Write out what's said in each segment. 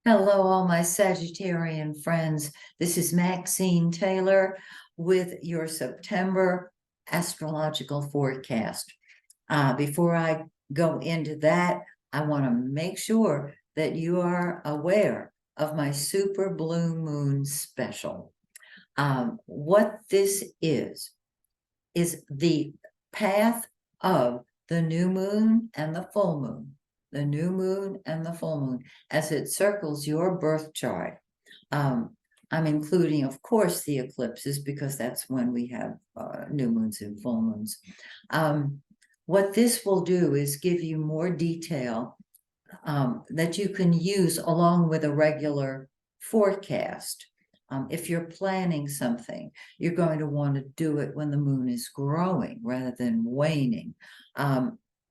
Hello, all my Sagittarian friends. This is Maxine Taylor with your September astrological forecast. Before I go into that, I want to make sure that you are aware of my Super Blue Moon special. What this is the path of the new moon and the full moon, the new moon and the full moon, as it circles your birth chart. I'm including, of course, the eclipses because that's when we have new moons and full moons. What this will do is give you more detail that you can use along with a regular forecast. If you're planning something, you're going to want to do it when the moon is growing rather than waning.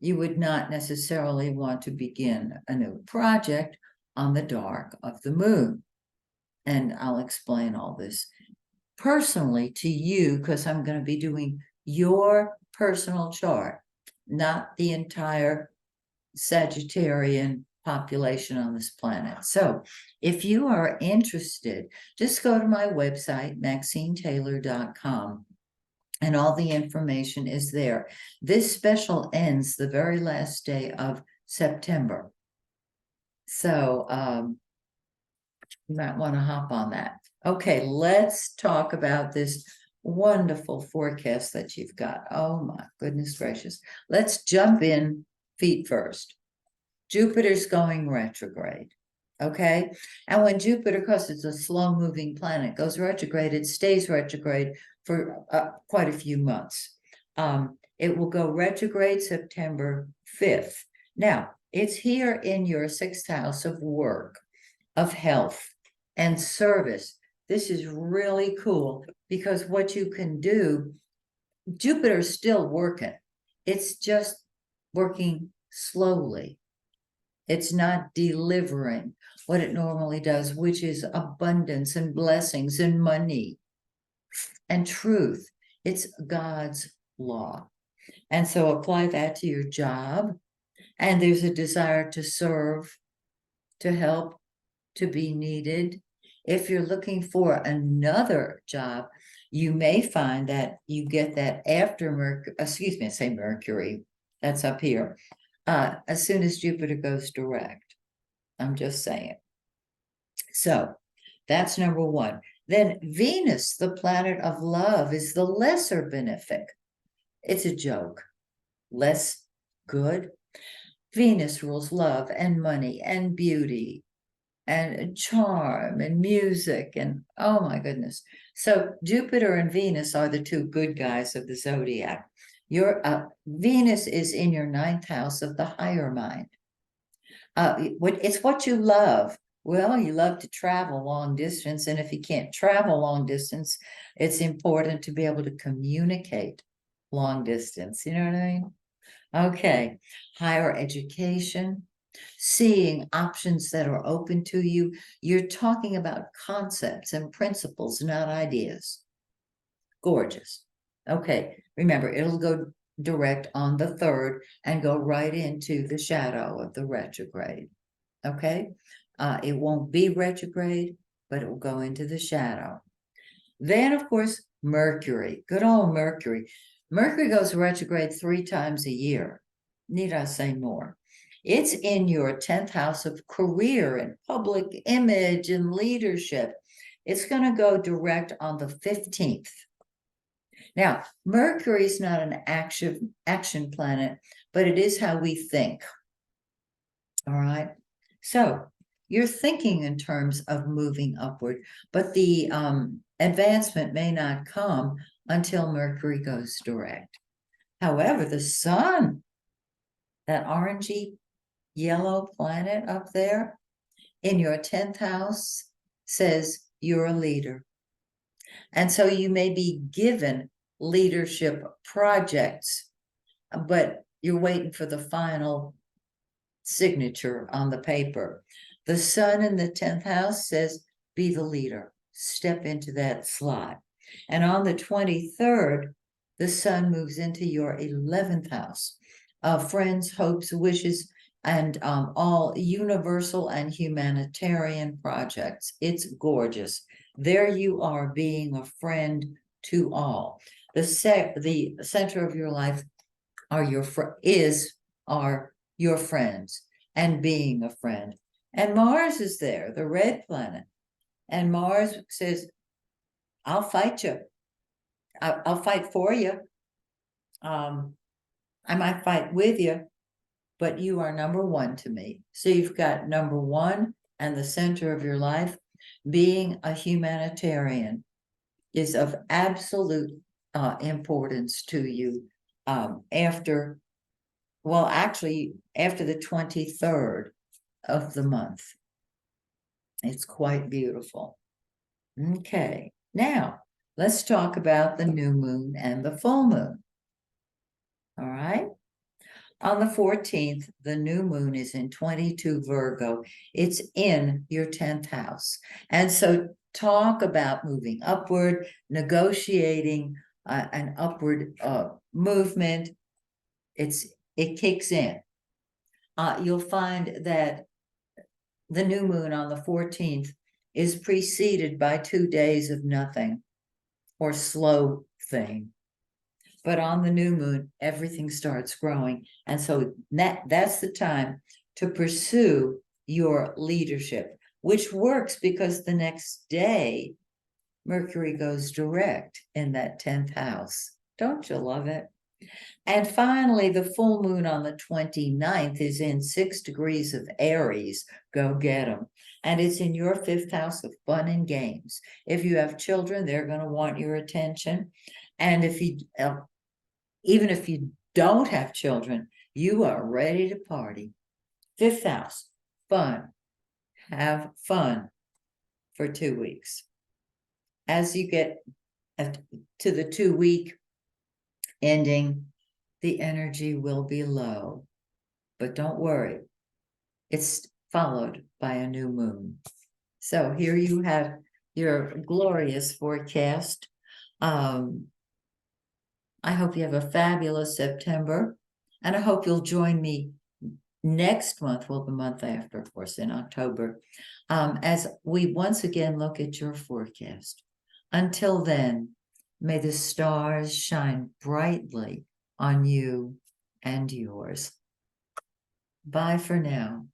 You would not necessarily want to begin a new project on the dark of the moon. And I'll explain all this personally to you because I'm going to be doing your personal chart, not the entire Sagittarian population on this planet. So if you are interested, just go to my website, MaxineTaylor.com, and all the information is there. This special ends the very last day of September. So you might want to hop on that. Okay, let's talk about this wonderful forecast that you've got. Oh my goodness gracious. Let's jump in feet first. Jupiter's going retrograde, okay? And when Jupiter, because it's a slow-moving planet, goes retrograde, it stays retrograde for quite a few months. It will go retrograde September 5th. Now, it's here in your sixth house of work, of health, and service. This is really cool because what you can do, Jupiter's still working. It's just working slowly. It's not delivering what it normally does, which is abundance and blessings and money and truth. It's God's law. And so apply that to your job. And there's a desire to serve, to help, to be needed. If you're looking for another job, you may find that you get that after Mercury, that's up here. As soon as Jupiter goes direct. I'm just saying. So that's number one. Then Venus, the planet of love, is the lesser benefic. It's a joke. Less good. Venus rules love and money and beauty and charm and music and oh my goodness. So Jupiter and Venus are the two good guys of the zodiac. Your Venus is in your ninth house of the higher mind. It's what you love. Well, you love to travel long distance, and if you can't travel long distance, it's important to be able to communicate long distance. You know what I mean? Okay, higher education, seeing options that are open to you. You're talking about concepts and principles, not ideas. Gorgeous. Okay, remember, it'll go direct on the 3rd and go right into the shadow of the retrograde. Okay, it won't be retrograde, but it will go into the shadow. Then, of course, Mercury, good old Mercury. Mercury goes retrograde 3 times a year. Need I say more? It's in your 10th house of career and public image and leadership. It's going to go direct on the 15th. Now, Mercury is not an action planet, but it is how we think. All right. So you're thinking in terms of moving upward, but the advancement may not come until Mercury goes direct. However, the sun, that orangey yellow planet up there in your 10th house, says you're a leader. And so you may be given leadership projects, but you're waiting for the final signature on the paper. The sun in the 10th house says, be the leader, step into that slot. And on the 23rd, the sun moves into your 11th house. Friends, hopes, wishes, and all universal and humanitarian projects. It's gorgeous. There you are, being a friend to all. The center of your life are are your friends, and being a friend. And Mars is there, the red planet. And Mars says, I'll fight you. I'll fight for you. I might fight with you, but you are number one to me. So you've got number one and the center of your life. Being a humanitarian is of absolute importance to you after the 23rd of the month. It's quite beautiful. Okay, now let's talk about the new moon and the full moon. All right. On the 14th, the new moon is in 22 Virgo. It's in your 10th house. And so talk about moving upward, negotiating an upward movement. It kicks in. You'll find that the new moon on the 14th is preceded by 2 days of nothing or slow thing. But on the new moon, everything starts growing. And so that's the time to pursue your leadership, which works because the next day, Mercury goes direct in that 10th house. Don't you love it? And finally, the full moon on the 29th is in 6 degrees of Aries. Go get them. And it's in your 5th house of fun and games. If you have children, they're going to want your attention. And even if you don't have children, you are ready to party. 5th house, fun. Have fun for 2 weeks. As you get to the 2-week ending, the energy will be low. But don't worry, it's followed by a new moon. So here you have your glorious forecast. I hope you have a fabulous September, and I hope you'll join me next month, well, the month after, of course, in October, as we once again look at your forecast. Until then, may the stars shine brightly on you and yours. Bye for now.